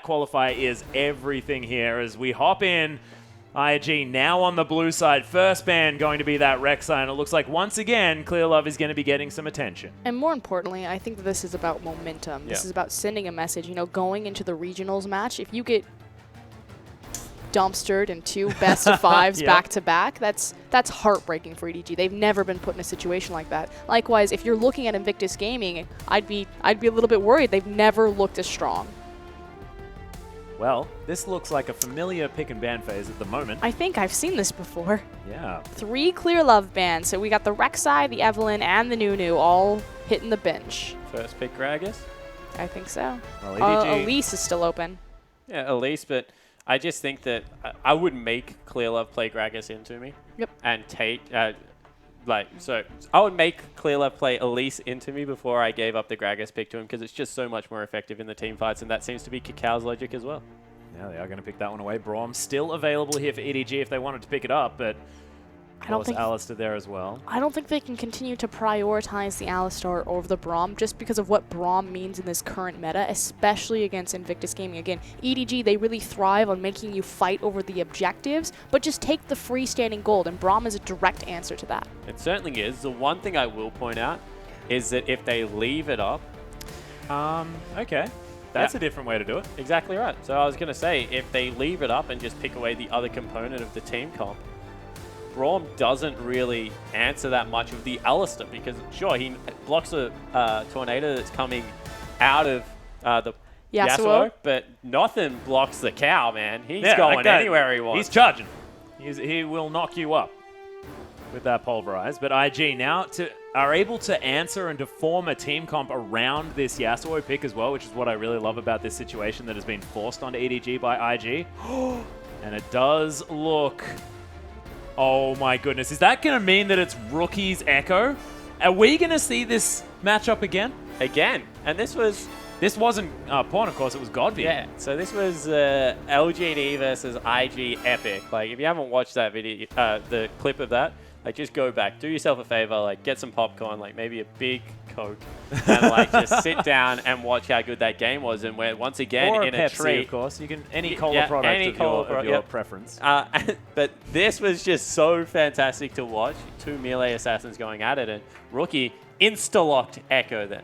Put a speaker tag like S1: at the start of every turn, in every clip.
S1: qualifier is everything here as we hop in. EDG now on the blue side. First ban going to be that Rek'Sai, and it looks like once again Clear Love is going to be getting some attention.
S2: And more importantly, I think that this is about momentum. This is about sending a message. You know, going into the regionals match, if you get dumpstered in 2 best of 5s back to back, that's heartbreaking for EDG. They've never been put in a situation like that. Likewise, if you're looking at Invictus Gaming, I'd be a little bit worried. They've never looked as strong.
S1: Well, this looks like a familiar pick and ban phase at the moment.
S2: I think I've seen this before.
S1: Yeah.
S2: 3 Clear Love bans. So we got the Rek'Sai, the Evelynn, and the Nunu all hitting the bench.
S3: First pick Gragas?
S2: I think so.
S1: Well, EDG
S2: Elise is still open.
S3: Yeah, Elise, but I just think that I would make Clear Love play Gragas into me.
S2: Yep.
S3: And take, so I would make Clear Love play Elise into me before I gave up the Gragas pick to him because it's just so much more effective in the team fights, and that seems to be Kakal's logic as well.
S1: Yeah, they are going to pick that one away. Braum still available here for EDG if they wanted to pick it up, but
S2: I don't think
S1: Alistar there as well.
S2: I don't think they can continue to prioritize the Alistar over the Braum just because of what Braum means in this current meta, especially against Invictus Gaming. Again, EDG, they really thrive on making you fight over the objectives, but just take the freestanding gold, and Braum is a direct answer to that.
S3: It certainly is. The one thing I will point out is that if they leave it up...
S1: Okay. That's a different way to do it.
S3: Exactly right. So I was going to say, if they leave it up and just pick away the other component of the team comp, Braum doesn't really answer that much of the Alistar because, sure, he blocks a tornado that's coming out of the Yasuo, but nothing blocks the cow, man. He's going anywhere he wants.
S1: He's charging. He will knock you up with that pulverize. But IG now are able to answer and to form a team comp around this Yasuo pick as well, which is what I really love about this situation that has been forced onto EDG by IG. And it does look... Oh my goodness. Is that going to mean that it's Rookie's Echo? Are we going to see this matchup again?
S3: Again. And this
S1: wasn't Pawn, of course. It was Godby.
S3: Yeah. So this was LGD versus IG Epic. Like, if you haven't watched that video, the clip of that, like, just go back. Do yourself a favor. Like, get some popcorn, like maybe a big Coke, and like just sit down and watch how good that game was. And we're once again
S1: or
S3: in
S1: a
S3: a
S1: Pepsi,
S3: treat.
S1: Of course, you can any cola product of your preference.
S3: But this was just so fantastic to watch. 2 melee assassins going at it, and Rookie insta-locked Echo then.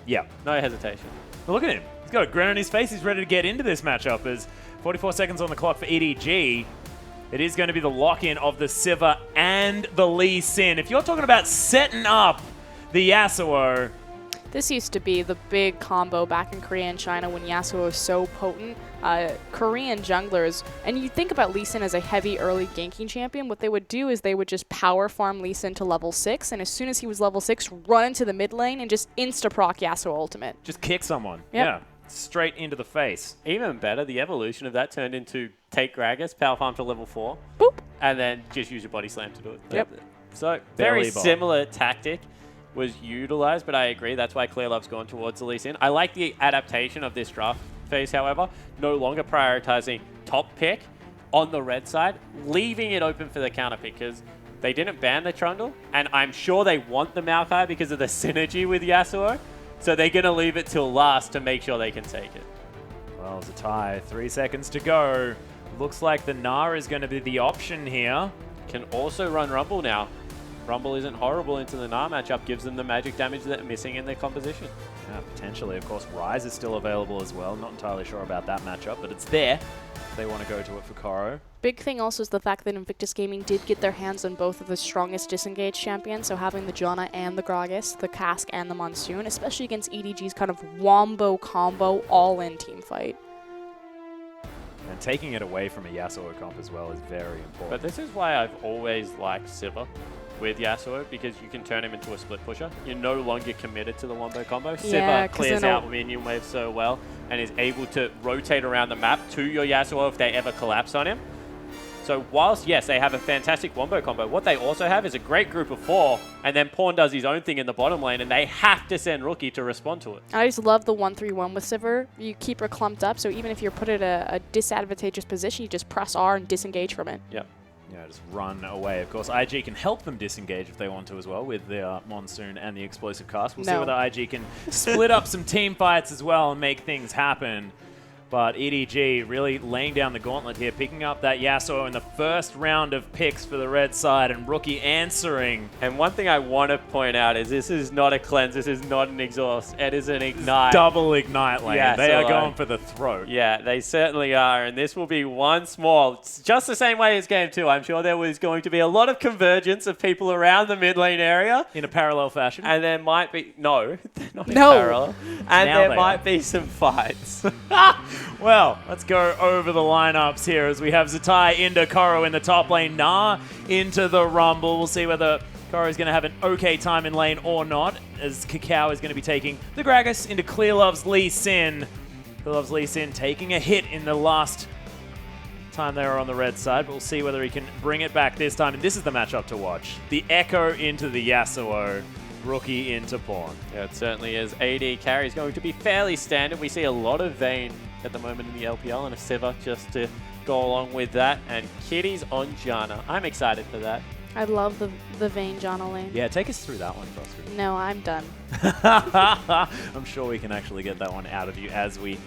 S1: Yeah,
S3: no hesitation.
S1: But look at him. He's got a grin on his face. He's ready to get into this matchup. As 44 seconds on the clock for EDG. It is going to be the lock-in of the Sivir and the Lee Sin. If you're talking about setting up the Yasuo...
S2: This used to be the big combo back in Korea and China when Yasuo was so potent. Korean junglers, and you think about Lee Sin as a heavy early ganking champion, what they would do is they would just power farm Lee Sin to level 6, and as soon as he was level 6, run into the mid lane and just insta-proc Yasuo ultimate.
S1: Just kick someone.
S2: Yep.
S1: Yeah. Straight into the face.
S3: Even better, the evolution of that turned into take Gragas, power farm to level 4,
S2: boop,
S3: and then just use your body slam to do it.
S2: Yep.
S3: So very similar tactic was utilized, but I agree. That's why Clear Love's gone towards the Lee Sin. I like the adaptation of this draft phase, however, no longer prioritizing top pick on the red side, leaving it open for the counter pick because they didn't ban the Trundle, and I'm sure they want the Maokai because of the synergy with Yasuo. So they're going to leave it till last to make sure they can take it.
S1: Well, it's a tie. 3 seconds to go. Looks like the Gnar is going to be the option here.
S3: Can also run Rumble now. Rumble isn't horrible into the Gnar matchup. Gives them the magic damage that they're missing in their composition.
S1: Yeah, potentially. Of course, Ryze is still available as well. Not entirely sure about that matchup, but it's there. They want to go to it for Koro.
S2: Big thing also is the fact that Invictus Gaming did get their hands on both of the strongest disengaged champions, so having the Janna and the Gragas, the Cask and the Monsoon, especially against EDG's kind of wombo combo all-in team fight.
S1: And taking it away from a Yasuo comp as well is very important.
S3: But this is why I've always liked Sivir with Yasuo, because you can turn him into a split pusher. You're no longer committed to the wombo combo.
S2: Yeah,
S3: Sivir clears out minion waves so well and is able to rotate around the map to your Yasuo if they ever collapse on him. So whilst, yes, they have a fantastic wombo combo, what they also have is a great group of 4, and then Pawn does his own thing in the bottom lane, and they have to send Rookie to respond to it.
S2: I just love the 1-3-1 with Sivir. You keep her clumped up, so even if you're put in a disadvantageous position, you just press R and disengage from it.
S3: Yep.
S1: Yeah, just run away. Of course, IG can help them disengage if they want to as well with the Monsoon and the explosive cast. We'll see whether IG can split up some team fights as well and make things happen. But EDG really laying down the gauntlet here, picking up that Yasuo in the first round of picks for the red side, and Rookie answering.
S3: And one thing I want to point out is this is not a cleanse, this is not an exhaust, it is an ignite.
S1: Double ignite lane.
S3: Yeah,
S1: they are going for the throat.
S3: Yeah, they certainly are, and this will be one small. It's just the same way as game 2. I'm sure there was going to be a lot of convergence of people around the mid lane area.
S1: In a parallel fashion.
S3: And there might be, no, not in
S2: No.
S3: parallel. And
S1: Now
S3: there
S1: they
S3: might
S1: are.
S3: be some fights.
S1: Well, let's go over the lineups here as we have Zatai into Koro in the top lane, Na into the Rumble. We'll see whether Koro is going to have an okay time in lane or not, as Kakao is going to be taking the Gragas into Clearlove's Lee Sin. Clearlove's Lee Sin taking a hit in the last time they were on the red side, but we'll see whether he can bring it back this time. And this is the matchup to watch. The Echo into the Yasuo, Rookie into Pawn.
S3: Yeah, it certainly is. AD carry is going to be fairly standard. We see a lot of Vayne at the moment in the LPL and a Sivir just to go along with that. And Kitty's on Janna. I'm excited for that.
S2: I love the Vayne Janna lane.
S1: Yeah, take us through that one, Frosty.
S2: No, I'm done.
S1: I'm sure we can actually get that one out of you as we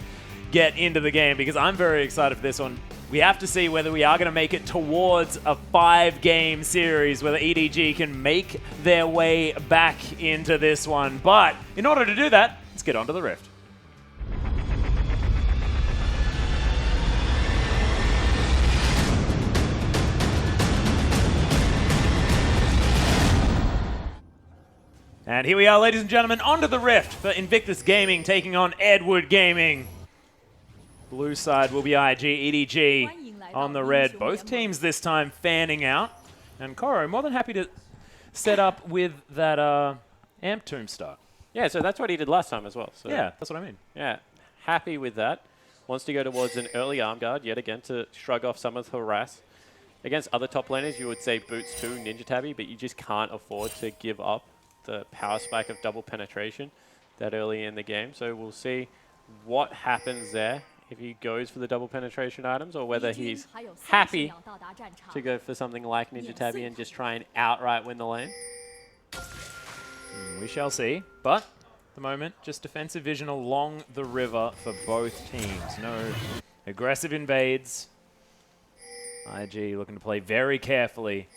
S1: get into the game, because I'm very excited for this one. We have to see whether we are going to make it towards a 5-game series, whether EDG can make their way back into this one. But in order to do that, let's get onto the Rift. And here we are, ladies and gentlemen, onto the Rift for Invictus Gaming taking on Edward Gaming. Blue side will be IG, EDG on the red. Both teams this time fanning out. And Koro, more than happy to set up with that Amp Tomb start.
S3: Yeah, so that's what he did last time as well. So
S1: Yeah, that's what I mean.
S3: yeah, happy with that. Wants to go towards an early arm guard yet again to shrug off some of the harass. Against other top laners, you would say Boots 2, Ninja Tabby, but you just can't afford to give up the power spike of double penetration that early in the game. So we'll see what happens there, if he goes for the double penetration items or whether he's happy to go for something like Ninja Tabby and just try and outright win the lane.
S1: We shall see. But at the moment, just defensive vision along the river for both teams. No aggressive invades. IG looking to play very carefully,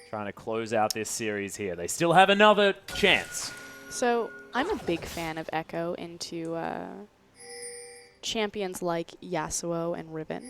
S1: trying to close out this series here. They still have another chance.
S2: So I'm a big fan of Echo into champions like Yasuo and Riven,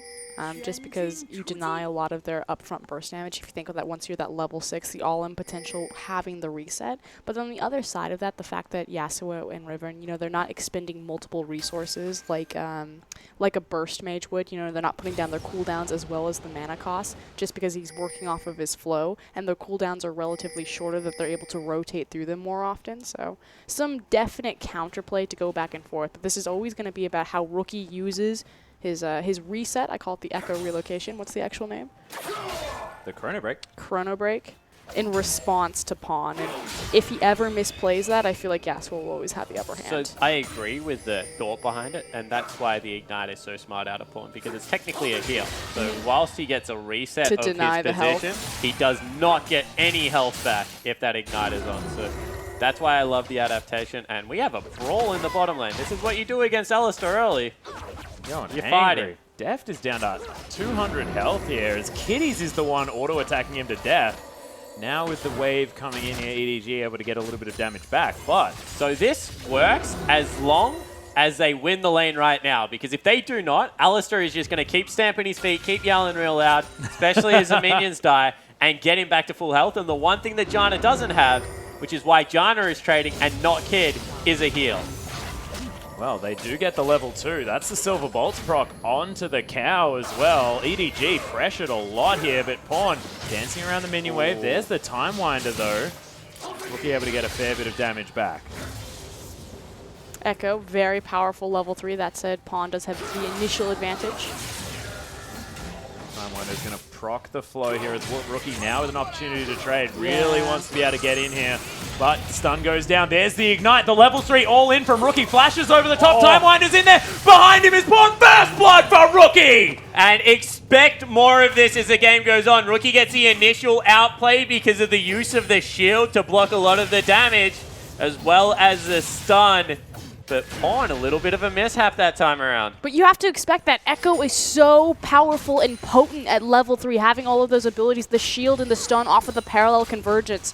S2: just because you deny a lot of their upfront burst damage. If you think of that, once you're that level 6, the all-in potential having the reset. But on the other side of that, the fact that Yasuo and Riven, you know, they're not expending multiple resources like a burst mage would. You know, they're not putting down their cooldowns as well as the mana cost, just because he's working off of his flow, and their cooldowns are relatively shorter, that they're able to rotate through them more often. So some definite counterplay to go back and forth. But this is always going to be about how Rookie uses his reset. I call it the Echo relocation. What's the actual name?
S1: The Chrono Break.
S2: Chrono Break. In response to Pawn. And if he ever misplays that, I feel like Yasuo will always have the upper hand.
S3: So I agree with the thought behind it, and that's why the Ignite is so smart out of Pawn, because it's technically a heal. So whilst he gets a reset
S2: To
S3: of
S2: deny
S3: his
S2: the health.
S3: position, he does not get any health back if that Ignite is on. So that's why I love the adaptation. And we have a brawl in the bottom lane. This is what you do against Alistar early.
S1: You're
S3: You're
S1: angry.
S3: fighting.
S1: Deft is down to 200 health here, as Kitties is the one auto-attacking him to death. Now with the wave coming in here, EDG able to get a little bit of damage back, but...
S3: So this works as long as they win the lane right now, because if they do not, Alistar is just going to keep stamping his feet, keep yelling real loud, especially as the minions die, and get him back to full health. And the one thing that Janna doesn't have, which is why Janna is trading and not Kid, is a heal.
S1: Well, they do get the level 2. That's the Silver Bolts proc onto the cow as well. EDG pressured a lot here, but Pawn dancing around the minion wave. There's the Time Winder, though. Rookie able to get a fair bit of damage back.
S2: Echo, very powerful level 3. That said, Pawn does have the initial advantage.
S1: Time Winder's going to proc the flow here as Rookie now with an opportunity to trade. Really wants to be able to get in here. But stun goes down. There's the Ignite. The level 3 all in from Rookie. Flashes over the top. Time Winder's in there. Behind him is Pawn. First blood for Rookie.
S3: And expect more of this as the game goes on. Rookie gets the initial outplay because of the use of the shield to block a lot of the damage, as well as the stun. But Pawn, a little bit of a mishap that time around.
S2: But you have to expect that Echo is so powerful and potent at level 3, having all of those abilities, the shield and the stun off of the parallel convergence.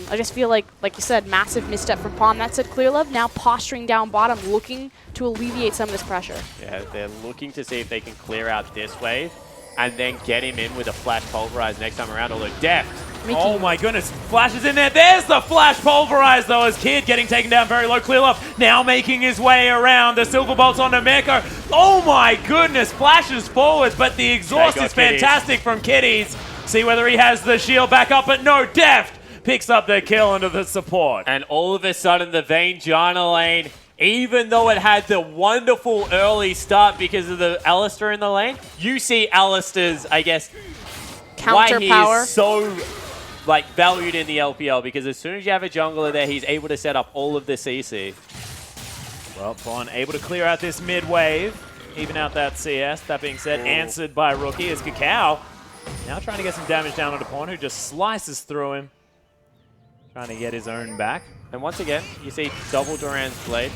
S2: I just feel like you said, massive misstep from Pawn. That said, ClearLove now posturing down bottom, looking to alleviate some of this pressure.
S3: Yeah, they're looking to see if they can clear out this wave and then get him in with a Flash Pulverize next time around, although Deft.
S1: Oh my goodness, Flash is in there. There's the Flash Pulverize though, as Kid getting taken down very low. ClearLove now making his way around. The Silver Bolts onto Meko. Oh my goodness, flashes forwards, but the exhaust is fantastic from Kiddies. See whether he has the shield back up, but no, Deft picks up the kill under the support.
S3: And all of a sudden, the Vayne-Janna lane, even though it had the wonderful early start because of the Alistar in the lane, you see Alistar's, I guess,
S2: Counter
S3: why
S2: power.
S3: he is so valued in the LPL, because as soon as you have a jungler there, he's able to set up all of the CC.
S1: Well, Pawn able to clear out this mid wave, even out that CS. That being said, answered by Rookie is Kakao. Now trying to get some damage down onto Pawn, who just slices through him. Trying to get his own back.
S3: And once again, you see double Duran's Blade.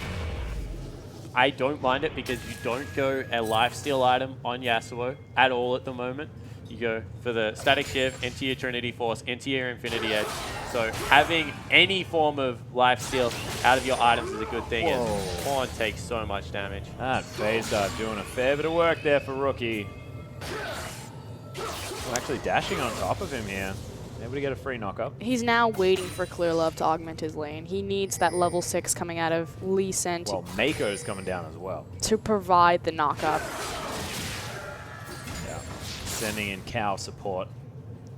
S3: I don't mind it because you don't go a lifesteal item on Yasuo at all at the moment. You go for the Static Shiv into your Trinity Force, into your Infinity Edge. So having any form of lifesteal out of your items is a good thing. As Pawn takes so much damage.
S1: That phase dive doing a fair bit of work there for Rookie. Oh, actually dashing on top of him here. Able to get a free knock-up.
S2: He's now waiting for ClearLove to augment his lane. He needs that level 6 coming out of Lee Sin
S1: Well, Mako's coming down as well.
S2: to provide the knock-up.
S1: Yeah. Sending in cow support.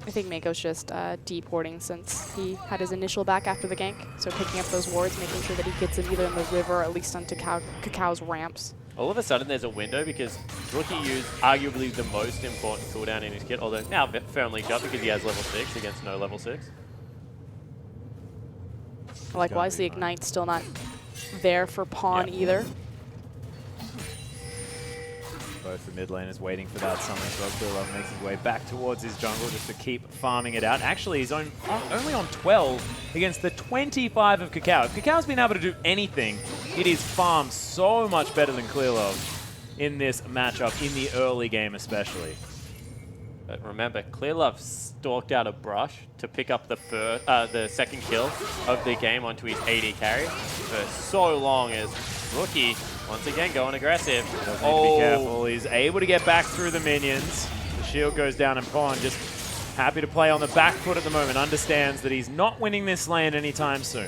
S2: I think Mako's just deporting since he had his initial back after the gank. So picking up those wards, making sure that he gets them either in the river or at least onto Kakao's ramps.
S3: All of a sudden, there's a window because Rookie used arguably the most important cooldown in his kit, although now firmly shut because he has level 6 against no level 6.
S2: Likewise, the Ignite's still not there for Pawn either.
S1: Both the mid laners waiting for that summon as well. ClearLove makes his way back towards his jungle just to keep farming it out. Actually, he's only on 12 against the 25 of Kakao. If Kakao's been able to do anything, it is farm so much better than ClearLove in this matchup, in the early game especially.
S3: But remember, ClearLove stalked out a brush to pick up the second kill of the game onto his AD carry for so long as Rookie, once again, going aggressive.
S1: Does need to be careful. He's able to get back through the minions. The shield goes down and Pawn just happy to play on the back foot at the moment. Understands that he's not winning this lane anytime soon.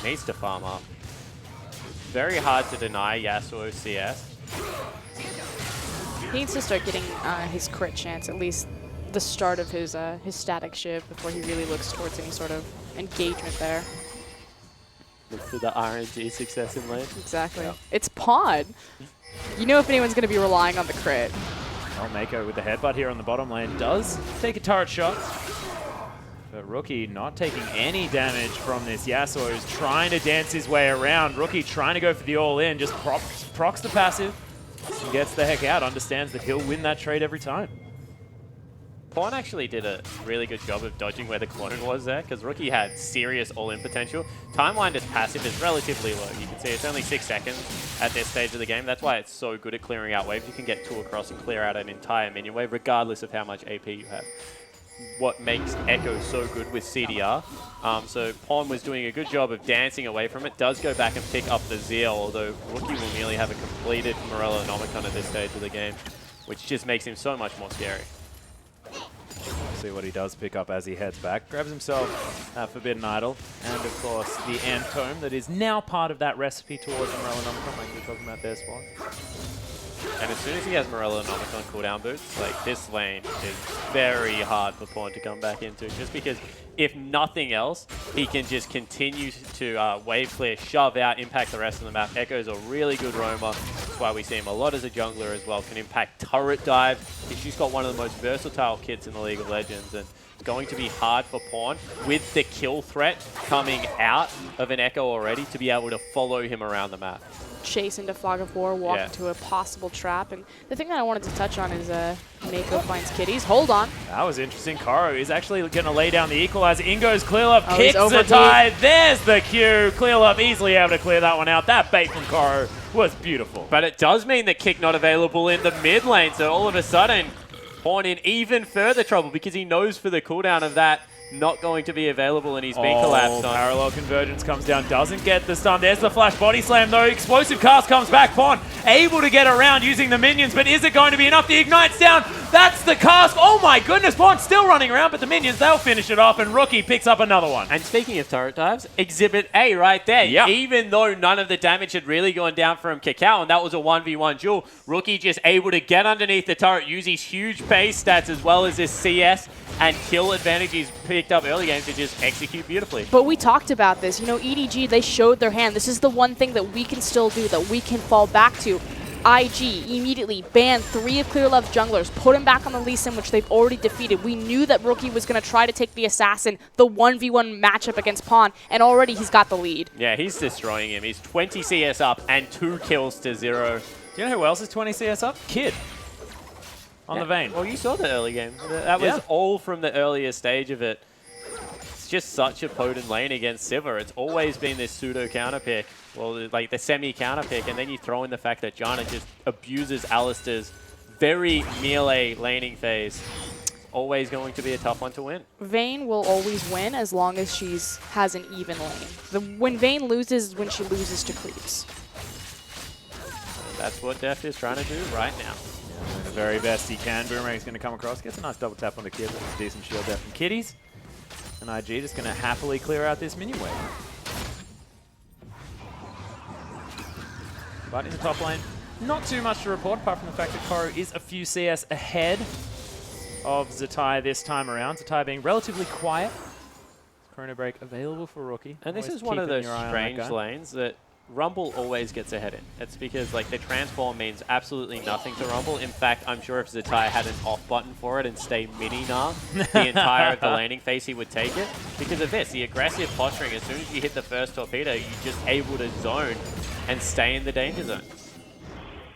S3: Needs to farm up. Very hard to deny Yasuo CS.
S2: He needs to start getting his crit chance, at least the start of his Static Shiv, before he really looks towards any sort of engagement there.
S3: Look for the RNG success in lane.
S2: Exactly. Yeah. It's Pawn. You know if anyone's going to be relying on the crit.
S1: Well, Mako with the headbutt here on the bottom lane does take a turret shot. But Rookie not taking any damage from this. Yasuo is trying to dance his way around. Rookie trying to go for the all-in, just procs the passive and gets the heck out. Understands that he'll win that trade every time.
S3: Pawn actually did a really good job of dodging where the clone was there, because Rookie had serious all-in potential. Timeline as passive is relatively low. You can see it's only 6 seconds at this stage of the game. That's why it's so good at clearing out waves. You can get 2 across and clear out an entire minion wave, regardless of how much AP you have. What makes Echo so good with CDR. So Pawn was doing a good job of dancing away from it. Does go back and pick up the Zeal, although Rookie will nearly have a completed Morello Nomicon at this stage of the game, which just makes him so much more scary.
S1: See what he does pick up as he heads back. Grabs himself a Forbidden Idol, and of course the Antome that is now part of that recipe towards Morello Nomicon, like we were talking about there, Spawn.
S3: And as soon as he has Morello Nomicon cooldown boots, like, this lane is very hard for Pawn to come back into, just because if nothing else, he can just continue to wave clear, shove out, impact the rest of the map. Echo's a really good roamer. That's why we see him a lot as a jungler as well. Can impact turret dive. She's got one of the most versatile kits in the League of Legends, and it's going to be hard for Pawn, with the kill threat coming out of an Echo already, to be able to follow him around the map.
S2: chase into Fog of War, walk into a possible trap. And the thing that I wanted to touch on is Mako finds Kitties. Hold on.
S1: That was interesting. Koro is actually going to lay down the equalizer. In goes Clearlove, kicks the
S2: overheat.
S1: tie. There's the Q. Clearlove easily able to clear that one out. That bait from Koro was beautiful.
S3: But it does mean the kick not available in the mid lane, so all of a sudden, Pawn in even further trouble because he knows for the cooldown of that not going to be available and he's being collapsed on.
S1: Parallel convergence comes down, doesn't get the stun. There's the flash body slam though. Explosive cast comes back. Pawn able to get around using the minions, but is it going to be enough? The ignite's down. That's the cast. Oh my goodness, Pawn still running around, but the minions, they'll finish it off and Rookie picks up another one.
S3: And speaking of turret dives, Exhibit A right there.
S1: Yep.
S3: Even though none of the damage had really gone down from Cacao, and that was a 1v1 duel, Rookie just able to get underneath the turret, use his huge base stats as well as his CS and kill advantage he's picked up early game to just execute beautifully.
S2: But we talked about this. You know, EDG, they showed their hand. This is the one thing that we can still do, that we can fall back to. IG immediately banned 3 of Clearlove's junglers, put him back on the Lee Sin, which they've already defeated. We knew that Rookie was going to try to take the Assassin, the 1v1 matchup against Pawn, and already he's got the lead.
S3: Yeah, he's destroying him. He's 20 CS up and 2 kills to 0.
S1: Do you know who else is 20 CS up? Kid. On the Vayne.
S3: Well, you saw the early game. That was all from the earlier stage of it. It's just such a potent lane against Sivir. It's always been this pseudo counter pick. Well, like the semi counter pick, and then you throw in the fact that Janna just abuses Alistair's very melee laning phase. It's always going to be a tough one to win.
S2: Vayne will always win as long as she's has an even lane. When Vayne loses is when she loses to creeps.
S3: That's what Deft is trying to do right now.
S1: Doing the very best he can. Boomerang's going to come across. Gets a nice double tap on the Kid with a decent shield there from Kitties. And IG just going to happily clear out this minion wave. But in the top lane, not too much to report apart from the fact that Koro is a few CS ahead of Zatai this time around. Zatai being relatively quiet. Chrono Break available for Rookie.
S3: And this
S1: Always
S3: is one of
S1: keeping
S3: those
S1: your eye on
S3: strange
S1: that guy.
S3: lanes that Rumble always gets ahead in. It's because like the transform means absolutely nothing to Rumble. In fact, I'm sure if Zatai had an off button for it and stay mini-nar the entire of the laning phase, he would take it. Because of this, the aggressive posturing, as soon as you hit the first torpedo, you're just able to zone and stay in the danger zone.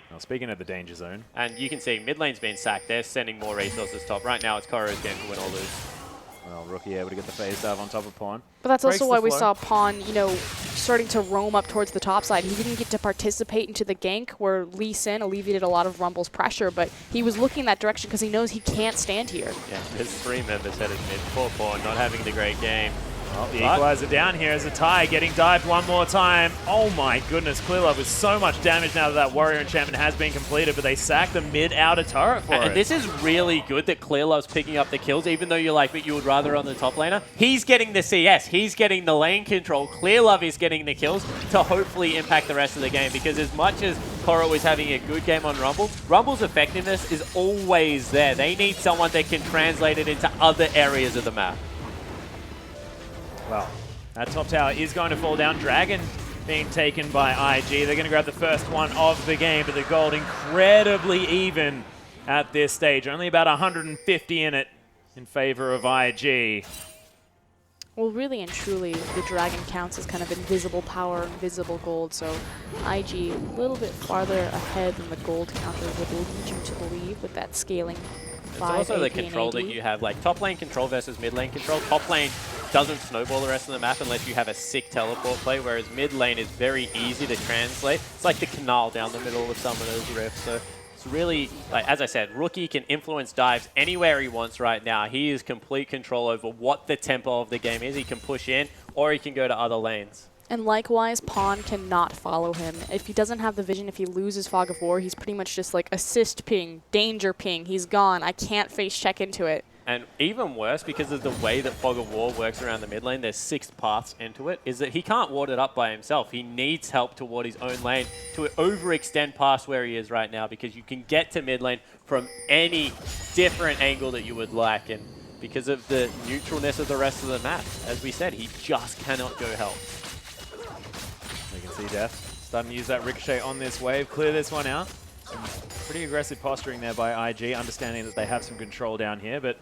S1: Well, speaking of the danger zone.
S3: And you can see mid lane's been sacked. They're sending more resources top. Right now, it's Koro's game to win or lose.
S1: Well, Rookie able to get the phase dive on top of Pawn.
S2: But that's
S1: Breaks
S2: also why
S1: the
S2: we
S1: flow.
S2: saw Pawn, you know, starting to roam up towards the top side. He didn't get to participate into the gank where Lee Sin alleviated a lot of Rumble's pressure, but he was looking that direction because he knows he can't stand here.
S3: Yeah, there's 3 members headed mid. Poor Pawn not having the great game.
S1: Well, the equalizer down here as a tie, getting dived one more time. Oh my goodness, Clearlove with so much damage now that Warrior enchantment has been completed, but they sack the mid-outer turret for it.
S3: And this is really good that Clearlove's picking up the kills, even though you're like, but you would rather on the top laner. He's getting the CS, he's getting the lane control. Clearlove is getting the kills to hopefully impact the rest of the game, because as much as Koro is having a good game on Rumble, Rumble's effectiveness is always there. They need someone that can translate it into other areas of the map.
S1: Well, that top tower is going to fall down. Dragon being taken by IG. They're going to grab the first one of the game, but the gold incredibly even at this stage. Only about 150 in it in favor of IG.
S2: Well, really and truly, the Dragon counts as kind of invisible power, invisible gold, so IG a little bit farther ahead than the gold counter would lead you to believe with that scaling.
S3: It's also the control that you have, like top lane control versus mid lane control. Top lane doesn't snowball the rest of the map unless you have a sick teleport play, whereas mid lane is very easy to translate. It's like the canal down the middle with Summoner's Rift. So it's really, like as I said, Rookie can influence dives anywhere he wants right now. He has complete control over what the tempo of the game is. He can push in or he can go to other lanes.
S2: And likewise, Pawn cannot follow him. If he doesn't have the vision, if he loses Fog of War, he's pretty much just like assist ping, danger ping. He's gone. I can't face check into it.
S3: And even worse, because of the way that Fog of War works around the mid lane, there's 6 paths into it, is that he can't ward it up by himself. He needs help toward his own lane to overextend past where he is right now, because you can get to mid lane from any different angle that you would like. And because of the neutralness of the rest of the map, as we said, he just cannot go help.
S1: You can see Death starting to use that ricochet on this wave, clear this one out. Some pretty aggressive posturing there by IG, understanding that they have some control down here, but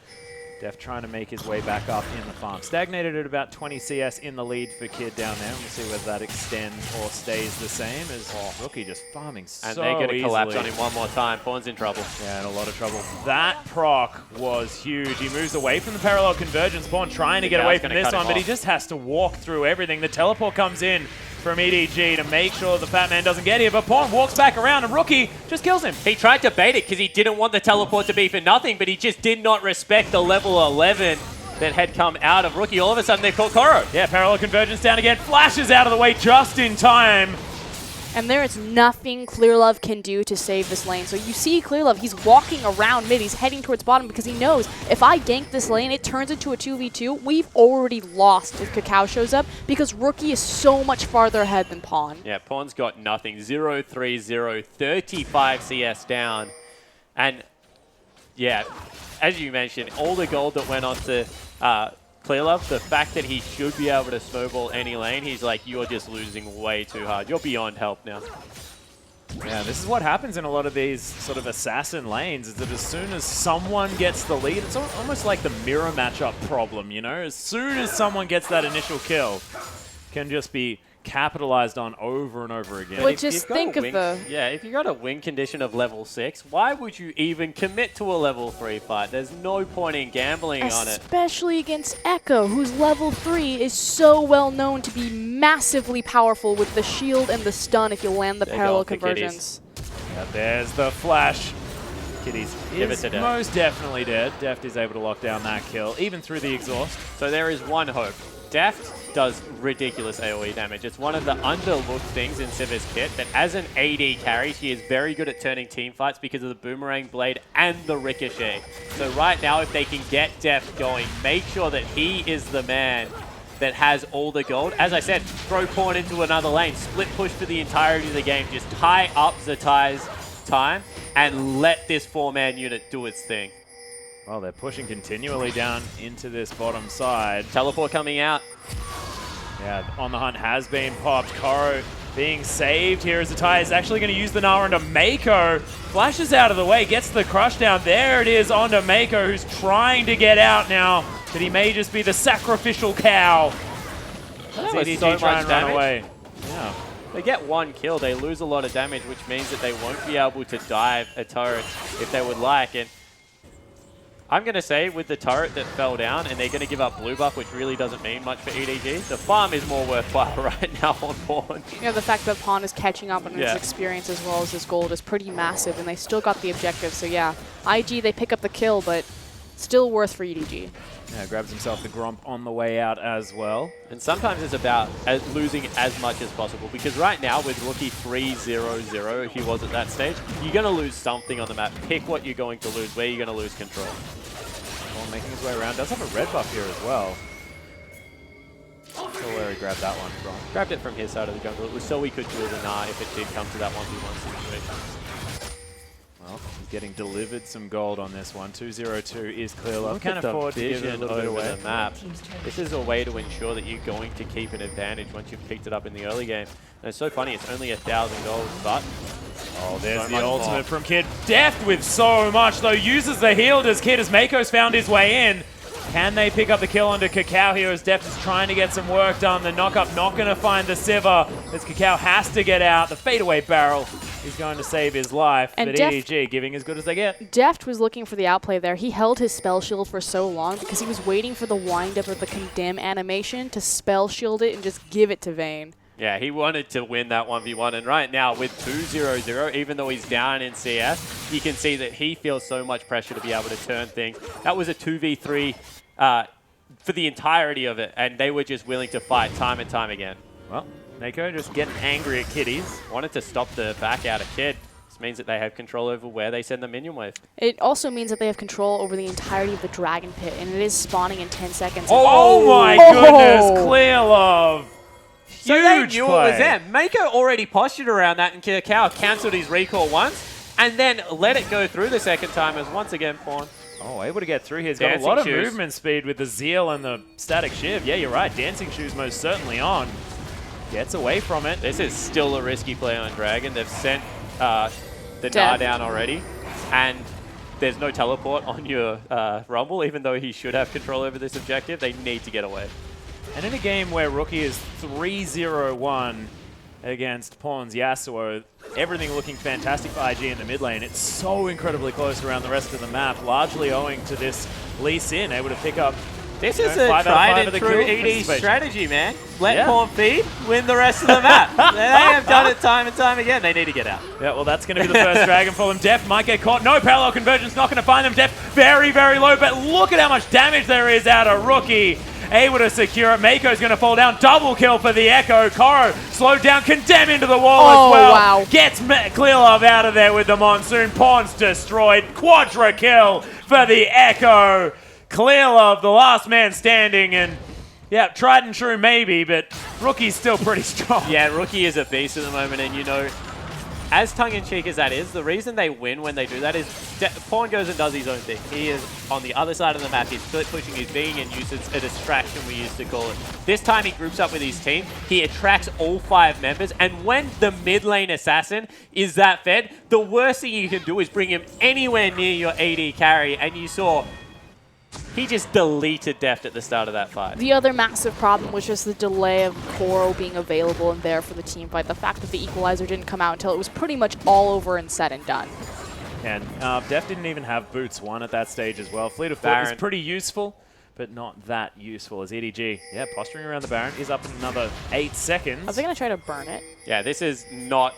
S1: Def trying to make his way back up in the farm. Stagnated at about 20 CS in the lead for Kid down there. We'll see whether that extends or stays the same as Rookie just farming so easily.
S3: And they're going to collapse on him one more time. Pawn's in trouble.
S1: Yeah, in a lot of trouble. That proc was huge. He moves away from the parallel convergence. Pawn trying to get away from this one, but he just has to walk through everything. The teleport comes in from EDG to make sure the Fat Man doesn't get here, but Pawn walks back around and Rookie just kills him.
S3: He tried to bait it because he didn't want the teleport to be for nothing, but he just did not respect the level 11 that had come out of Rookie. All of a sudden, they've caught Koro.
S1: Yeah, parallel convergence down again. Flashes out of the way just in time.
S2: And there is nothing Clearlove can do to save this lane. So you see Clearlove, he's walking around mid, he's heading towards bottom because he knows if I gank this lane, it turns into a 2v2. We've already lost if Kakao shows up because Rookie is so much farther ahead than Pawn.
S3: Yeah, Pawn's got nothing. 0-3-0, 35 CS down. And yeah, as you mentioned, all the gold that went on to Clearlove, the fact that he should be able to snowball any lane, he's like, you're just losing way too hard. You're beyond help now.
S1: Yeah, this is what happens in a lot of these sort of assassin lanes, is that as soon as someone gets the lead, it's almost like the mirror matchup problem, you know? As soon as someone gets that initial kill, can just be capitalized on over and over again.
S2: But just think of the...
S3: Yeah, if you got a win condition of level 6, why would you even commit to a level 3 fight? There's no point in gambling on it.
S2: Especially against Echo, whose level 3 is so well known to be massively powerful with the shield and the stun if you land the parallel conversions.
S1: Yeah, there's the flash. Kitties is most definitely dead. Deft is able to lock down that kill, even through the exhaust.
S3: So there is one hope. Deft does ridiculous AoE damage. It's one of the underlooked things in Siva's kit, that as an AD carry, she is very good at turning team fights because of the Boomerang Blade and the Ricochet. So right now, if they can get Deft going, make sure that he is the man that has all the gold. As I said, throw Pawn into another lane, split push for the entirety of the game, just tie up Zatai's time and let this 4-man unit do its thing.
S1: Well, they're pushing continually down into this bottom side.
S3: Teleport coming out.
S1: Yeah, On the Hunt has been popped. Koro being saved here as Zatai is actually going to use the Nara onto Mako. Flashes out of the way, gets the crush down. There it is onto Mako, who's trying to get out now, but he may just be the sacrificial cow.
S3: That was so much
S1: run away. Yeah.
S3: They get one kill, they lose a lot of damage, which means that they won't be able to dive a turret if they would like. And I'm going to say with the turret that fell down, and they're going to give up blue buff, which really doesn't mean much for EDG, the farm is more worthwhile right now on Pawn.
S2: Yeah, the fact that Pawn is catching up on his experience as well as his gold is pretty massive, and they still got the objective. So yeah, IG, they pick up the kill, but still worth for EDG.
S1: Yeah, grabs himself the Gromp on the way out as well.
S3: And sometimes it's about losing as much as possible, because right now with Rookie 3-0-0, he was at that stage, you're going to lose something on the map. Pick what you're going to lose, where you're going to lose control.
S1: Pawn making his way around. Does have a red buff here as well. Not sure where he grabbed that one from.
S3: Grabbed it from his side of the jungle. It was so we could do the Nah if it did come to that 1v1 situation.
S1: Well, he's getting delivered some gold on this one. 2-0-2 is Clearlove.
S3: Can afford to give it a little bit away.
S1: The map.
S3: This is a way to ensure that you're going to keep an advantage once you've picked it up in the early game. And it's so funny, it's only 1,000 gold, but...
S1: Oh, there's the ultimate from Kid. Deft with so much, though. Uses the heal. Does Kid as Mako's found his way in. Can they pick up the kill onto Kakao here as Deft is trying to get some work done? The knockup not going to find the Siva as Kakao has to get out. The fadeaway barrel is going to save his life, and but EDG giving as good as they get.
S2: Deft was looking for the outplay there. He held his spell shield for so long because he was waiting for the wind-up of the Condemn animation to spell shield it and just give it to Vayne.
S3: Yeah, he wanted to win that 1v1, and right now with 2-0-0, even though he's down in CS, you can see that he feels so much pressure to be able to turn things. That was a 2v3 for the entirety of it, and they were just willing to fight time and time again.
S1: Well, Mako just getting angry at Kitties.
S3: Wanted to stop the back out of Kid. This means that they have control over where they send the minion wave.
S2: It also means that they have control over the entirety of the Dragon Pit, and it is spawning in 10 seconds.
S1: Oh my goodness, Clearlove!
S3: So they knew it was them. Mako already postured around that, and Kakao cancelled his recall once, and then let it go through the second time as once again Pawn.
S1: Oh, able to get through here. He's got a lot of movement speed with the Zeal and the Static Shiv. Yeah, you're right. Dancing Shoes most certainly on. Gets away from it.
S3: This is still a risky play on Dragon. They've sent the Nah down already, and there's no teleport on your Rumble, even though he should have control over this objective. They need to get away.
S1: And in a game where Rookie is 3-0-1 against Pawn's Yasuo, everything looking fantastic for IG in the mid lane, it's so incredibly close around the rest of the map, largely owing to this Lee Sin able to pick up.
S3: This is a tried and true ED strategy, man. Let Pawn feed, win the rest of the map. They have done it time and time again. They need to get out.
S1: Yeah, well, that's going to be the first dragon for them. Deft might get caught. No parallel convergence, not going to find them. Deft very, very low, but look at how much damage there is out of Rookie. Able to secure it. Mako's going to fall down. Double kill for the Echo. Koro slowed down. Condemn into the wall as well.
S2: Wow.
S1: Gets Clear Love out of there with the Monsoon. Pawn's destroyed. Quadra kill for the Echo. Clear Love, the last man standing, and yeah, tried and true maybe, but Rookie's still pretty strong.
S3: Yeah, Rookie is a beast at the moment, and you know, as tongue-in-cheek as that is, the reason they win when they do that is Pawn goes and does his own thing. He is on the other side of the map. He's split pushing his being and uses a distraction, we used to call it. This time he groups up with his team. He attracts all 5 members, and when the mid lane assassin is that fed, the worst thing you can do is bring him anywhere near your AD carry, and you saw he just deleted Deft at the start of that fight.
S2: The other massive problem was just the delay of Koro being available and there for the team fight. The fact that the equalizer didn't come out until it was pretty much all over and said and done.
S1: And Deft didn't even have Boots 1 at that stage as well. Fleet of Foot is pretty useful, but not that useful as EDG. Yeah, posturing around the Baron is up in another 8 seconds.
S2: Are they going to try to burn it?
S3: Yeah, this is not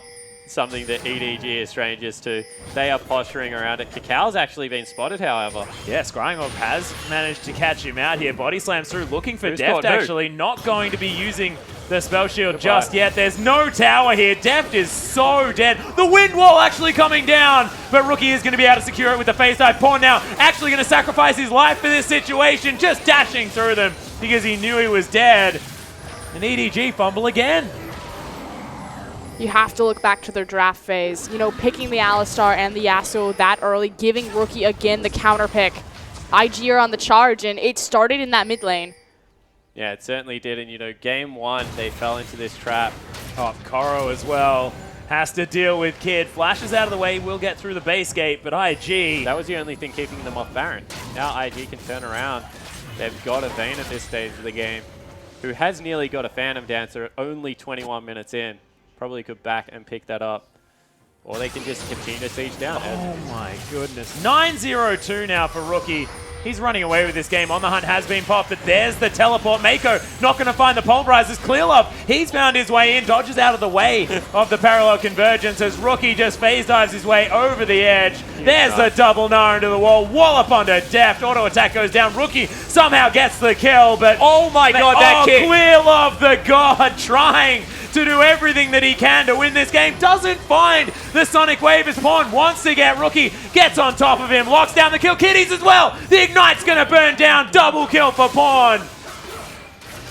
S3: something that EDG is strangers to. They are posturing around it. Cacao's actually been spotted, however.
S1: Yeah, Scrying has managed to catch him out here. Body slams through, looking for Deft actually. Not going to be using the spell shield just yet. There's no tower here. Deft is so dead. The wind wall actually coming down, but Rookie is going to be able to secure it with the face dive. Pawn now actually going to sacrifice his life for this situation, just dashing through them because he knew he was dead. And EDG fumble again.
S2: You have to look back to their draft phase. You know, picking the Alistar and the Yasuo that early, giving Rookie again the counter pick. IG are on the charge, and it started in that mid lane.
S3: Yeah, it certainly did. And, you know, game 1, they fell into this trap.
S1: Oh, Koro as well has to deal with Kid. Flashes out of the way, will get through the base gate, but IG...
S3: That was the only thing keeping them off Baron. Now IG can turn around. They've got a Vayne at this stage of the game, who has nearly got a Phantom Dancer only 21 minutes in. Probably could back and pick that up. Or they can just continue to siege down.
S1: Oh my goodness. 9-0-2 now for Rookie. He's running away with this game. On the Hunt has been popped, but there's the teleport. Mako not going to find the pulverizers. Clear Love, he's found his way in, dodges out of the way of the parallel convergence as Rookie just phase dives his way over the edge. There's the double Gnar into the wall. Wallop onto Deft. Auto attack goes down. Rookie somehow gets the kill, but
S3: oh my god, that kick.
S1: Clear Love, the god, trying to do everything that he can to win this game. Doesn't find the Sonic Wave as Pawn wants to get Rookie. Gets on top of him. Locks down the kill. Kitties as well. The Ignite's going to burn down. Double kill for Pawn.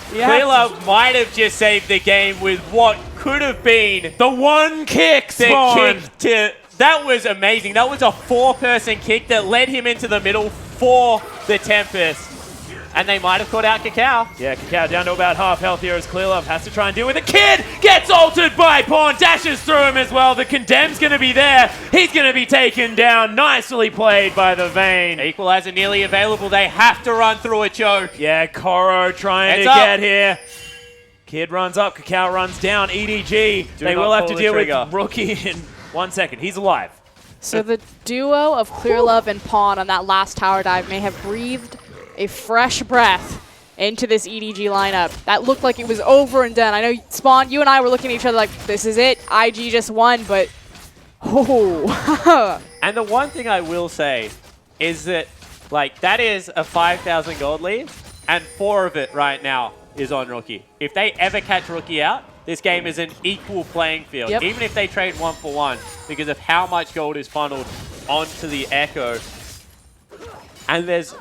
S3: Clear Love might have just saved the game with what could have been
S1: the one kick.
S3: That was amazing. That was a 4-person kick that led him into the middle for the Tempest. And they might have caught out Cacao.
S1: Yeah, Cacao down to about half health here as Clear Love has to try and deal with it. Kid gets altered by Pawn, dashes through him as well. The Condemn's going to be there. He's going to be taken down. Nicely played by the Vayne.
S3: Equalizer nearly available. They have to run through a choke.
S1: Yeah, Koro trying to get here. Kid runs up, Cacao runs down. EDG, they will have to deal with Rookie in 1 second. He's alive.
S2: So the duo of Clear Love and Pawn on that last tower dive may have breathed a fresh breath into this EDG lineup. That looked like it was over and done. I know, Spawn, you and I were looking at each other like, this is it. IG just won, but oh.
S3: And the one thing I will say is that, like, that is a 5,000 gold lead, and 4 of it right now is on Rookie. If they ever catch Rookie out, this game is an equal playing field, even if they trade 1 for 1, because of how much gold is funneled onto the Echo. And there's...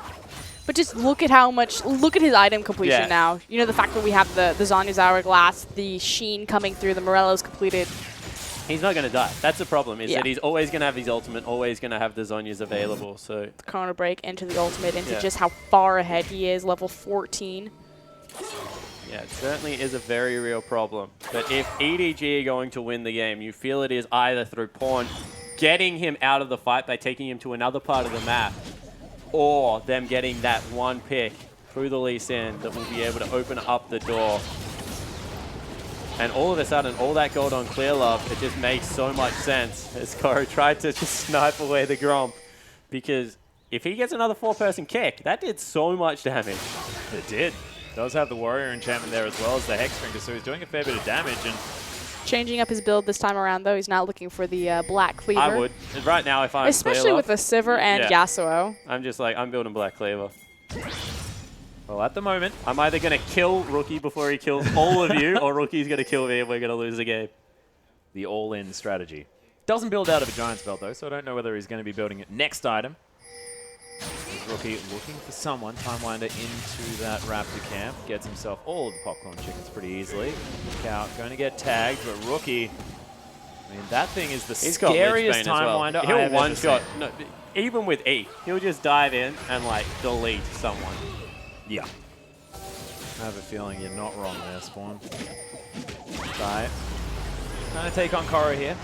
S2: But just look at how much, look at his item completion now. You know, the fact that we have the Zonya's Hourglass, the Sheen coming through, the Morello's completed.
S3: He's not going to die. That's the problem, is that he's always going to have his ultimate, always going to have the Zonyas available. So
S2: the Chrono Break into the ultimate, into just how far ahead he is, level 14.
S3: Yeah, it certainly is a very real problem. But if EDG are going to win the game, you feel it is either through Pawn getting him out of the fight by taking him to another part of the map, or them getting that one pick through the Lee Sin that will be able to open up the door. And all of a sudden, all that gold on Clear Love, it just makes so much sense as Koro tried to just snipe away the Gromp. Because if he gets another 4-person kick, that did so much damage.
S1: It did. Does have the Warrior enchantment there as well as the Hex Drinker, so he's doing a fair bit of damage. And
S2: changing up his build this time around, though. He's not looking for the Black Cleaver.
S3: I would. Right now, if I'm
S2: especially with the Sivir and Yasuo.
S3: I'm just like, I'm building Black Cleaver.
S1: Well, at the moment,
S3: I'm either going to kill Rookie before he kills all of you, or Rookie's going to kill me and we're going to lose the game.
S1: The all-in strategy. Doesn't build out of a Giant's Belt, though, so I don't know whether he's going to be building it next item. Rookie looking for someone. Timewinder into that Raptor camp. Gets himself all of the popcorn chickens pretty easily. Cow going to get tagged, but Rookie, I mean, that thing is the scariest Timewinder I've ever
S3: one-shot. No, even with E, he'll just dive in and, like, delete someone.
S1: Yeah. I have a feeling you're not wrong there, Spawn. Dive. Trying to take on Koro here.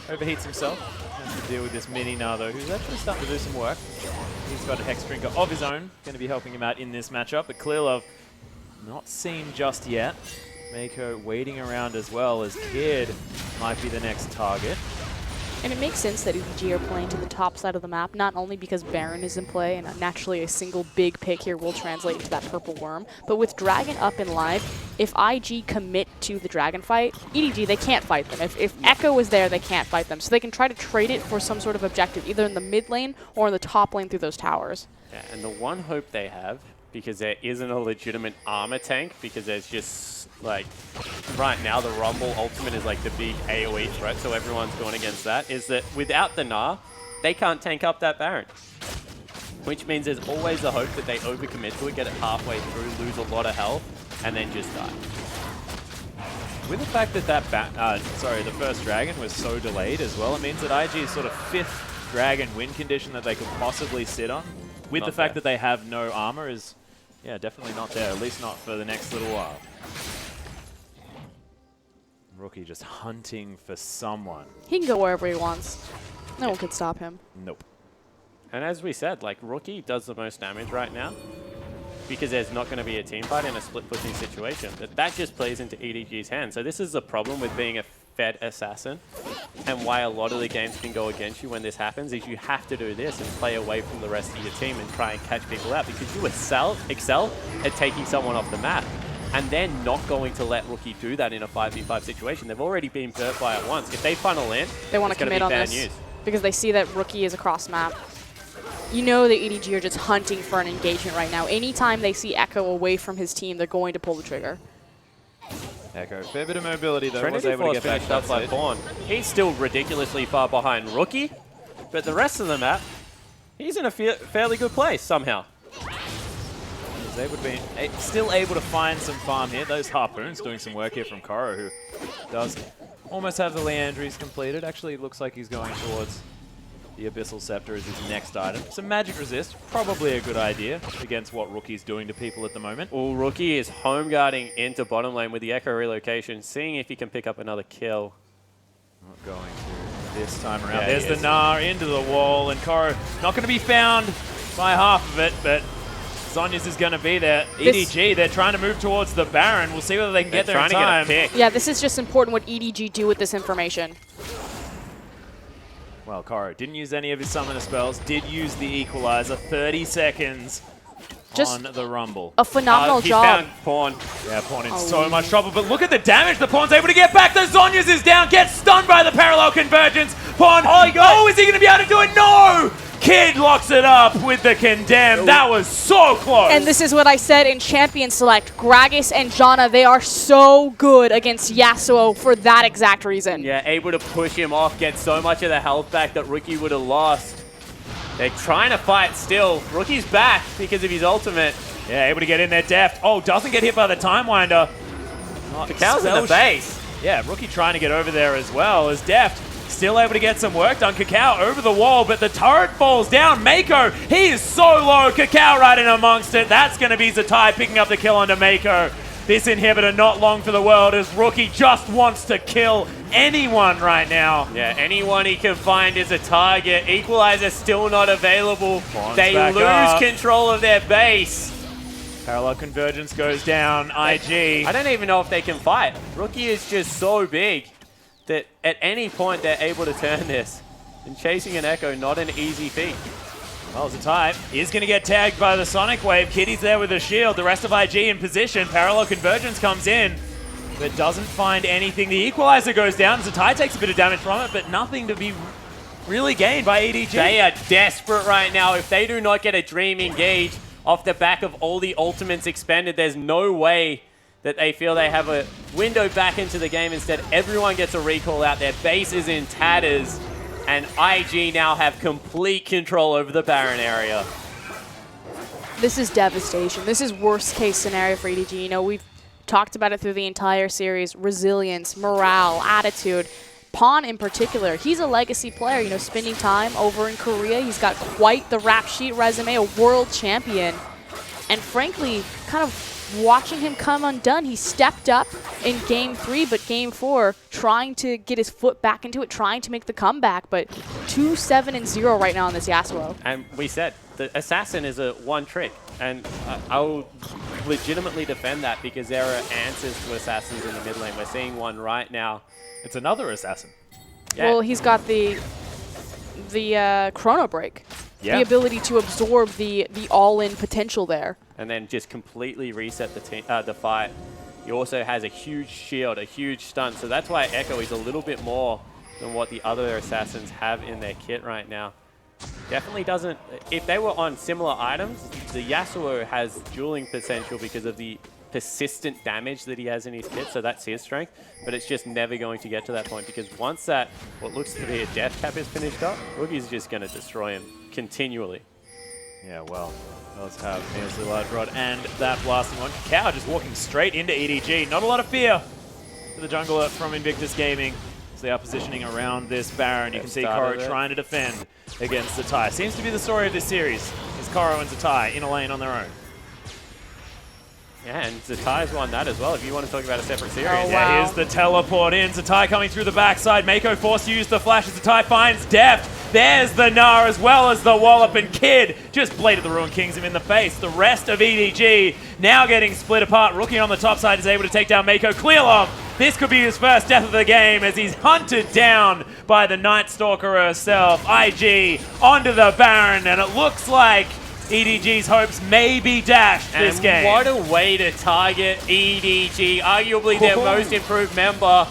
S1: Overheats himself. Has to deal with this mini Nado, who's actually starting to do some work. He's got a Hex Drinker of his own. Going to be helping him out in this matchup. But Clearlove not seen just yet. Mako waiting around as well, as Kid might be the next target.
S2: And it makes sense that EDG are playing to the top side of the map, not only because Baron is in play, and naturally a single big pick here will translate into that purple worm, but with Dragon up and live, if IG commit to the Dragon fight, EDG, they can't fight them. If Echo is there, they can't fight them. So they can try to trade it for some sort of objective, either in the mid lane or in the top lane through those towers.
S3: Yeah, and the one hope they have, because there isn't a legitimate armor tank, because there's just, like, right now the Rumble ultimate is like the big AoE threat, so everyone's going against that, is that without the Gnar, they can't tank up that Baron. Which means there's always the hope that they overcommit to it, get it halfway through, lose a lot of health, and then just die.
S1: With the fact that the first Dragon was so delayed as well, it means that IG's sort of 5th Dragon win condition that they could possibly sit on, with
S3: Not
S1: the fact
S3: fair.
S1: that they have no armor, is, yeah, definitely not there, at least not for the next little while. Rookie just hunting for someone.
S2: He can go wherever he wants. No one could stop him.
S1: Nope.
S3: And as we said, like, Rookie does the most damage right now, because there's not going to be a team fight in a split pushing situation. That just plays into EDG's hands. So this is the problem with being a fed assassin, and why a lot of the games can go against you when this happens, is you have to do this and play away from the rest of your team and try and catch people out, because you excel at taking someone off the map. And they're not going to let Rookie do that in a 5v5 situation. They've already been burnt by it once. If they funnel in,
S2: they want to commit on this
S3: news.
S2: Because they see that Rookie is across map. You know the EDG are just hunting for an engagement right now. Anytime they see Echo away from his team, they're going to pull the trigger.
S1: Echo, fair bit of mobility though.
S3: Trinity
S1: Was able to
S3: Force
S1: get back
S3: finished up by Fawn. He's still ridiculously far behind Rookie, but the rest of the map, he's in a fairly good place somehow.
S1: He's able to be still able to find some farm here. Those Harpoons doing some work here from Koro, who does almost have the Leandries completed. Actually, it looks like he's going towards the Abyssal Scepter as his next item. Some magic resist, probably a good idea against what Rookie's doing to people at the moment.
S3: Well, Rookie is home guarding into bottom lane with the Echo relocation, seeing if he can pick up another kill.
S1: Not going to this time around.
S3: Yeah,
S1: There's the Gnar into the wall, and Koro not going to be found by half of it, but Zhonya's is going to be there. EDG, they're trying to move towards the Baron. We'll see whether they can get there in time.
S2: Yeah, this is just important what EDG do with this information.
S1: Well, Koro didn't use any of his summoner spells, did use the Equalizer, 30 seconds
S2: just
S1: on the Rumble.
S2: A phenomenal
S3: He
S2: job.
S3: found Pawn.
S1: Yeah, Pawn in so much trouble, but look at the damage the Pawn's able to get back. The Zhonya's is down, gets stunned by the parallel convergence. Pawn, oh, is he going to be able to do it? No! Kid locks it up with the Condemn. That was so close.
S2: And this is what I said in Champion Select. Gragas and Janna, they are so good against Yasuo for that exact reason.
S3: Yeah, able to push him off, get so much of the health back that Rookie would have lost. They're trying to fight still. Rookie's back because of his ultimate.
S1: Yeah, able to get in there deft. Oh, doesn't get hit by the Timewinder.
S3: Cacau's in the base.
S1: Yeah, Rookie trying to get over there as well as deft. Still able to get some work done. Cacao over the wall, but the turret falls down. Mako, he is so low. Cacao right in amongst it. That's going to be Zatai picking up the kill onto Mako. This inhibitor not long for the world as Rookie just wants to kill anyone right now.
S3: Yeah, anyone he can find is a target. Equalizer still not available.
S1: Bonds
S3: They
S1: back
S3: lose
S1: up.
S3: control of their base.
S1: Parallel convergence goes down. IG.
S3: I don't even know if they can fight. Rookie is just so big that at any point they're able to turn this. And chasing an Echo, not an easy feat.
S1: Well, Zatai is going to get tagged by the Sonic Wave. Kitty's there with a shield. The rest of IG in position. Parallel convergence comes in, but doesn't find anything. The equalizer goes down. Zatai takes a bit of damage from it, but nothing to be really gained by EDG.
S3: They are desperate right now. If they do not get a Dream engage off the back of all the ultimates expended, there's no way that they feel they have a window back into the game. Instead, everyone gets a recall out. Their base is in tatters. And IG now have complete control over the Baron area.
S2: This is devastation. This is worst case scenario for EDG. You know, we've talked about it through the entire series. Resilience, morale, attitude. Pawn in particular, he's a legacy player, you know, spending time over in Korea. He's got quite the rap sheet resume, a world champion. And frankly, kind of watching him come undone. He stepped up in Game 3, but Game 4, trying to get his foot back into it, trying to make the comeback. But 2-7-0 right now on this Yasuo.
S3: And we said, the Assassin is a one trick. And I will legitimately defend that because there are answers to Assassins in the mid lane. We're seeing one right now.
S1: It's another Assassin.
S3: Yeah.
S2: Well, he's got the Chrono Break.
S1: Yeah.
S2: The ability to absorb the all-in potential there.
S3: And then just completely reset the fight. He also has a huge shield, a huge stun. So that's why Echo is a little bit more than what the other Assassins have in their kit right now. Definitely doesn't... If they were on similar items, the Yasuo has dueling potential because of the persistent damage that he has in his kit, so that's his strength. But it's just never going to get to that point because once that, what looks to be a death cap is finished up, Rookie's just going to destroy him continually.
S1: Yeah, well, does have Neo's large rod and that blasting one. Cow just walking straight into EDG. Not a lot of fear for the jungler from Invictus Gaming. So they are positioning around this Baron. You can see Koro trying to defend against Zatai. Seems to be the story of this series, is Koro and Zatai in a lane on their own.
S3: Yeah, and Zatai's won that as well, if you want to talk about a separate series.
S2: Oh, wow.
S1: Yeah, here's the teleport in. Zatai coming through the backside. Mako forced to use the flash as Zatai finds depth. There's the Gnar as well as the Wallop, and Kid just bladed the Ruin Kings him in the face. The rest of EDG now getting split apart. Rookie on the top side is able to take down Mako. Clearlove, this could be his first death of the game as he's hunted down by the Night Stalker herself. IG onto the Baron, and it looks like EDG's hopes may be dashed this game.
S3: What a way to target EDG, arguably their most improved member.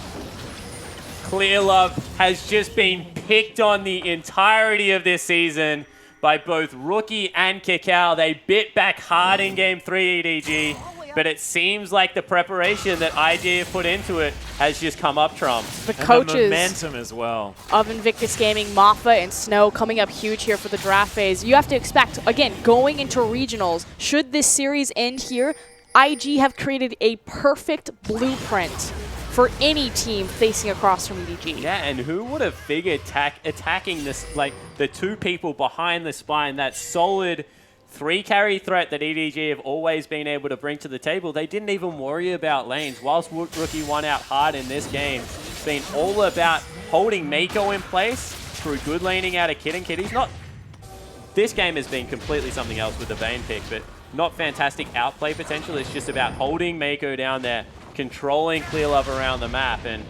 S3: Clearlove has just been picked on the entirety of this season by both Rookie and Kakao. They bit back hard in Game 3, EDG, but it seems like the preparation that IG have put into it has just come up trumps.
S2: The
S1: And
S2: coaches
S1: the momentum as well
S2: of Invictus Gaming, Maffa and Snow coming up huge here for the draft phase. You have to expect, again, going into regionals, should this series end here, IG have created a perfect blueprint for any team facing across from EDG.
S3: Yeah, and who would have figured attacking this, like the two people behind the spine, that solid 3-carry threat that EDG have always been able to bring to the table. They didn't even worry about lanes. Whilst Rookie won out hard in this game, it's been all about holding Mako in place through good laning out of Kid and Kitty's not... This game has been completely something else with the Vayne pick, but not fantastic outplay potential. It's just about holding Mako down there, controlling Clearlove around the map, and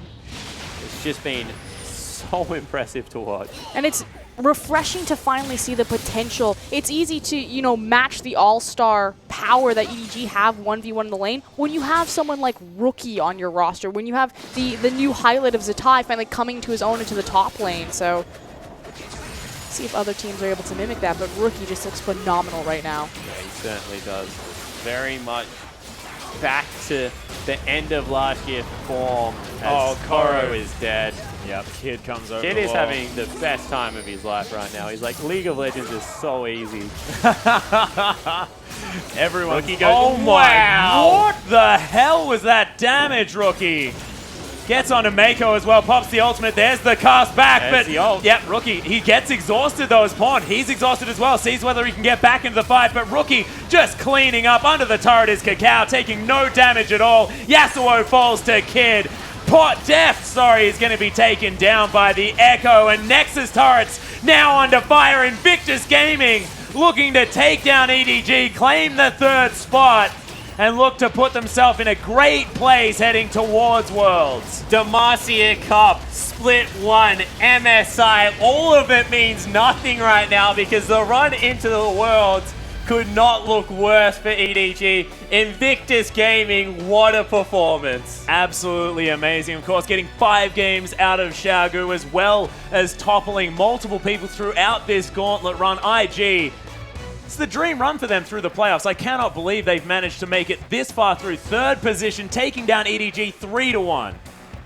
S3: it's just been so impressive to watch.
S2: And it's refreshing to finally see the potential. It's easy to, you know, match the all-star power that EDG have 1v1 in the lane when you have someone like Rookie on your roster, when you have the new highlight of Zatai finally coming to his own into the top lane. So see if other teams are able to mimic that, but Rookie just looks phenomenal right now.
S3: Yeah, he certainly does. Very much back to the end of last year form as Koro is dead.
S1: Yep, Kid comes over.
S3: Kid is having the best time of his life right now. He's like, League of Legends is so easy.
S1: Everyone.
S3: Rookie goes,
S1: oh my!
S3: wow.
S1: What the hell was that damage, Rookie? Gets onto Mako as well, pops the ultimate. There's the cast back,
S3: There's the ult.
S1: Yep, Rookie, he gets exhausted though as Pawn. He's exhausted as well, sees whether he can get back into the fight, but Rookie just cleaning up. Under the turret is Kakao, taking no damage at all. Yasuo falls to Kid. Death, sorry, is going to be taken down by the Echo, and Nexus turrets now under fire. Invictus Gaming looking to take down EDG, claim the 3rd spot, and look to put themselves in a great place heading towards Worlds.
S3: Demacia Cup, Split 1, MSI, all of it means nothing right now because the run into the Worlds could not look worse for EDG. Invictus Gaming, what a performance.
S1: Absolutely amazing. Of course, getting 5 games out of Xiaogu, as well as toppling multiple people throughout this gauntlet run. IG, it's the dream run for them through the playoffs. I cannot believe they've managed to make it this far through 3rd position, taking down EDG 3-1.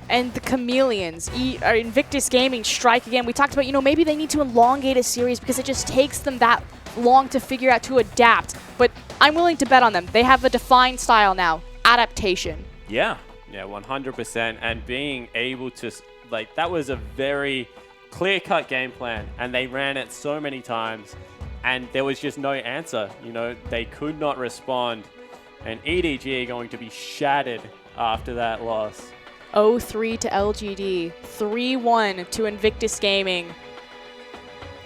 S2: And the Chameleons, Invictus Gaming, strike again. We talked about, maybe they need to elongate a series because it just takes them that long to figure out to adapt. But I'm willing to bet on them. They have a defined style now. Adaptation.
S1: Yeah.
S3: Yeah, 100%. And being able to, that was a very clear-cut game plan. And they ran it so many times. And there was just no answer. They could not respond. And EDG are going to be shattered after that loss.
S2: 0-3 to LGD. 3-1 to Invictus Gaming.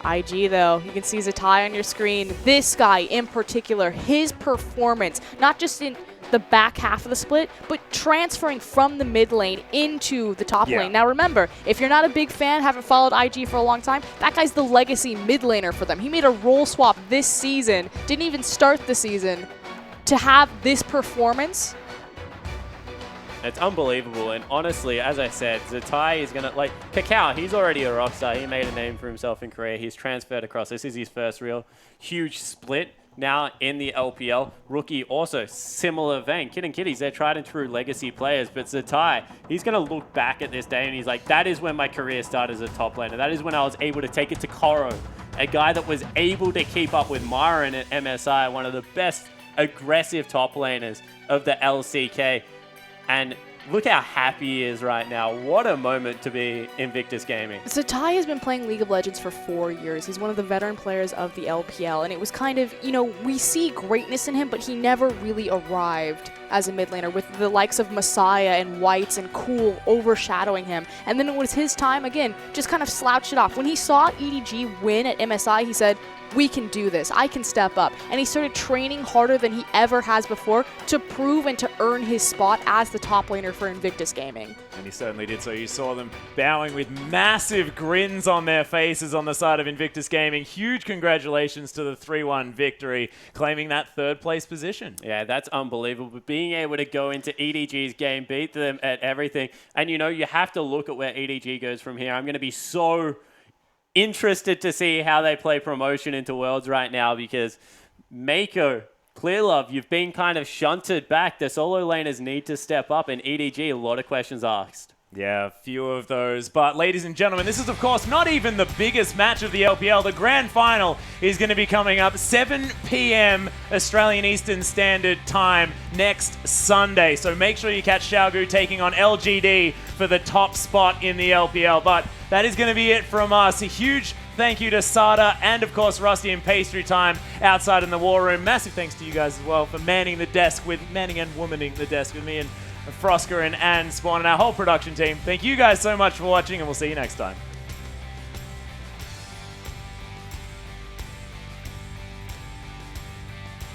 S2: IG, though, you can see Zatai on your screen. This guy in particular, his performance, not just in the back half of the split, but transferring from the mid lane into the top lane. Now remember, if you're not a big fan, haven't followed IG for a long time, that guy's the legacy mid laner for them. He made a role swap this season, didn't even start the season, to have this performance.
S3: It's unbelievable, and honestly, as I said, Zatai is going to, Kakao, he's already a rockstar. He made a name for himself in Korea. He's transferred across. This is his first real huge split now in the LPL. Rookie also, similar vein. Kid and Kitties, they're tried and true legacy players, but Zatai, he's going to look back at this day and he's like, that is when my career started as a top laner. That is when I was able to take it to Koro, a guy that was able to keep up with Myron at MSI, one of the best aggressive top laners of the LCK. And look how happy he is right now. What a moment to be Invictus Gaming.
S2: Zatai has been playing League of Legends for 4 years. He's one of the veteran players of the LPL, and it was kind of, we see greatness in him, but he never really arrived as a mid laner with the likes of Messiah and Whites and Cool overshadowing him. And then it was his time, again, just kind of slouched it off. When he saw EDG win at MSI, he said, we can do this. I can step up. And he started training harder than he ever has before to prove and to earn his spot as the top laner for Invictus Gaming.
S1: And he certainly did so. You saw them bowing with massive grins on their faces on the side of Invictus Gaming. Huge congratulations to the 3-1 victory, claiming that 3rd place position.
S3: Yeah, that's unbelievable. But being able to go into EDG's game, beat them at everything. And, you have to look at where EDG goes from here. I'm going to be so interested to see how they play promotion into Worlds right now because Mako, Clearlove, you've been kind of shunted back. The solo laners need to step up, and EDG, a lot of questions asked.
S1: Yeah, a few of those. But ladies and gentlemen, this is of course not even the biggest match of the LPL. The grand final is going to be coming up 7 p.m. Australian Eastern Standard Time next Sunday. So make sure you catch Xiaogu taking on LGD for the top spot in the LPL. But that is going to be it from us. A huge thank you to Sada and, of course, Rusty and Pastry Time outside in the war room. Massive thanks to you guys as well for manning and womaning the desk with me and Frosker and Ann Spawn and our whole production team. Thank you guys so much for watching, and we'll see you next time.